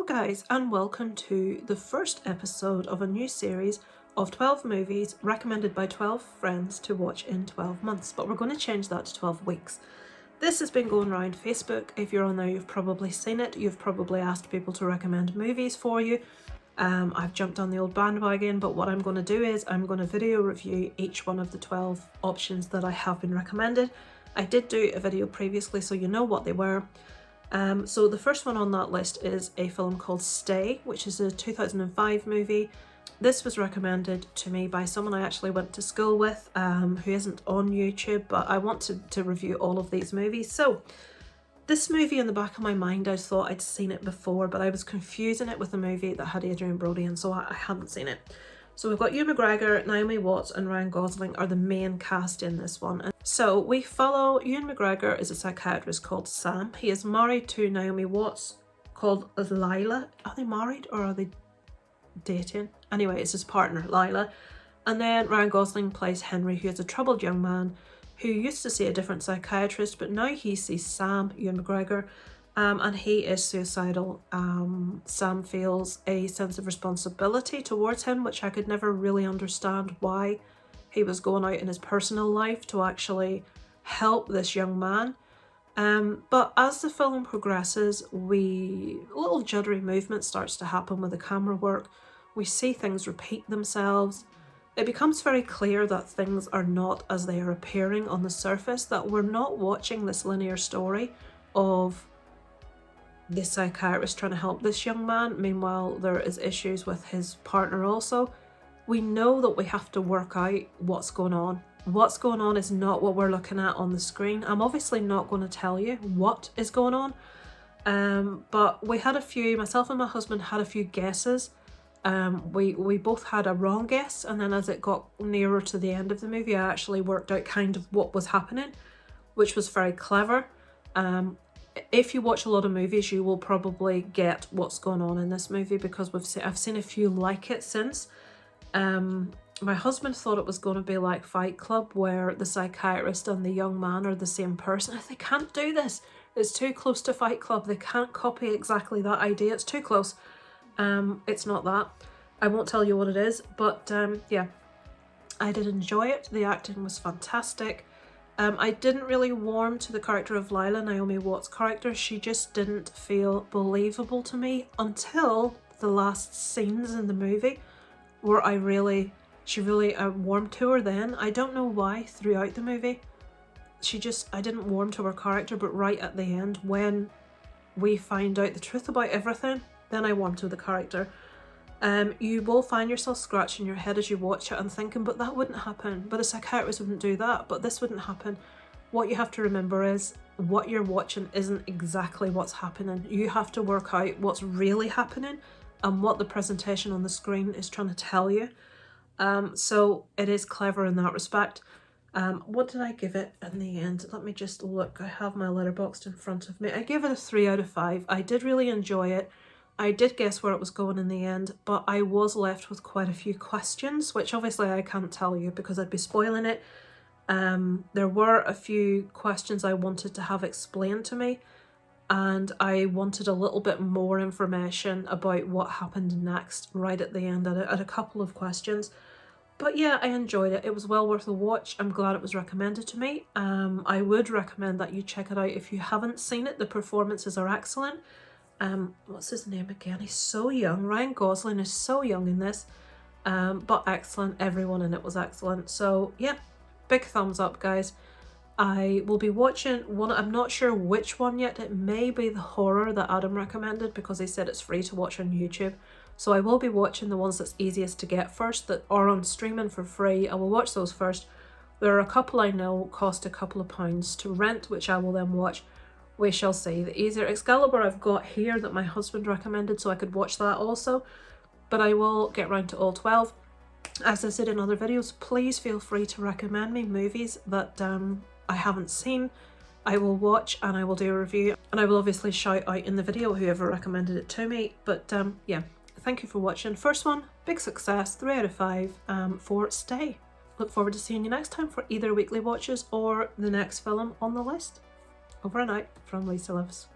guys, and welcome to the first episode of a new series of 12 movies recommended by 12 friends to watch in 12 months, but we're going to change that to 12 weeks. This has been going around Facebook. If you're on there, you've probably seen it. You've probably asked people to recommend movies for you. I've jumped on the old bandwagon, but what I'm going to do is I'm going to video review each one of the 12 options that I have been recommended. I did do a video previously, so you know what they were. So the first one on that list is a film called Stay, which is a 2005 movie. This was recommended to me by someone I actually went to school with, who isn't on YouTube, but I wanted to review all of these movies. So this movie, in the back of my mind, I thought I'd seen it before, but I was confusing it with a movie that had Adrian Brody, and so I hadn't seen it. So we've got Ewan McGregor, Naomi Watts and Ryan Gosling are the main cast in this one. And so we follow Ewan McGregor as a psychiatrist called Sam. He is married to Naomi Watts called Lila. Are they married or are they dating? Anyway, it's his partner, Lila. And then Ryan Gosling plays Henry, who is a troubled young man who used to see a different psychiatrist, but now he sees Sam, Ewan McGregor, and he is suicidal. Sam feels a sense of responsibility towards him, which I could never really understand why he was going out in his personal life to actually help this young man. But as the film progresses, a little juddery movement starts to happen with the camera work. We see things repeat themselves. It becomes very clear that things are not as they are appearing on the surface, that we're not watching this linear story of the psychiatrist trying to help this young man. Meanwhile, there is issues with his partner also. We know that we have to work out what's going on. What's going on is not what we're looking at on the screen. I'm obviously not going to tell you what is going on, but we had myself and my husband had a few guesses. We both had a wrong guess, and then as it got nearer to the end of the movie, I actually worked out kind of what was happening, which was very clever. If you watch a lot of movies, you will probably get what's going on in this movie, because I've seen a few like it since. My husband thought it was going to be like Fight Club, where the psychiatrist and the young man are the same person. They can't do this. It's too close to Fight Club. They can't copy exactly that idea. It's too close. It's not that. I won't tell you what it is, but yeah, I did enjoy it. The acting was fantastic. I didn't really warm to the character of Lila, Naomi Watts' character. She just didn't feel believable to me until the last scenes in the movie, where I really warmed to her then. I don't know why throughout the movie. I didn't warm to her character, but right at the end, when we find out the truth about everything, then I warmed to the character. You will find yourself scratching your head as you watch it and thinking, but that wouldn't happen. But a psychiatrist wouldn't do that. But this wouldn't happen. What you have to remember is what you're watching isn't exactly what's happening. You have to work out what's really happening and what the presentation on the screen is trying to tell you. So it is clever in that respect. What did I give it in the end? Let me just look. I have my Letterboxd in front of me. I gave it a 3 out of 5. I did really enjoy it. I did guess where it was going in the end, but I was left with quite a few questions, which obviously I can't tell you because I'd be spoiling it. There were a few questions I wanted to have explained to me, and I wanted a little bit more information about what happened next right at the end at a couple of questions. But yeah, I enjoyed it. It was well worth a watch. I'm glad it was recommended to me. I would recommend that you check it out if you haven't seen it. The performances are excellent. What's his name again? He's so young. Ryan Gosling is so young in this, but excellent. Everyone in it was excellent. So yeah, big thumbs up, guys. I will be watching one. I'm not sure which one yet. It may be the horror that Adam recommended, because he said it's free to watch on YouTube. So I will be watching the ones that's easiest to get first, that are on streaming for free. I will watch those first. There are a couple I know cost a couple of pounds to rent, which I will then watch. We shall see. The easier Excalibur I've got here that my husband recommended, so I could watch that also. But I will get round to all 12. As I said in other videos, please feel free to recommend me movies that I haven't seen. I will watch and I will do a review. And I will obviously shout out in the video whoever recommended it to me. But yeah, thank you for watching. First one, big success, 3 out of 5 for Stay. Look forward to seeing you next time for either weekly watches or the next film on the list. Over and out from Lisa Lives.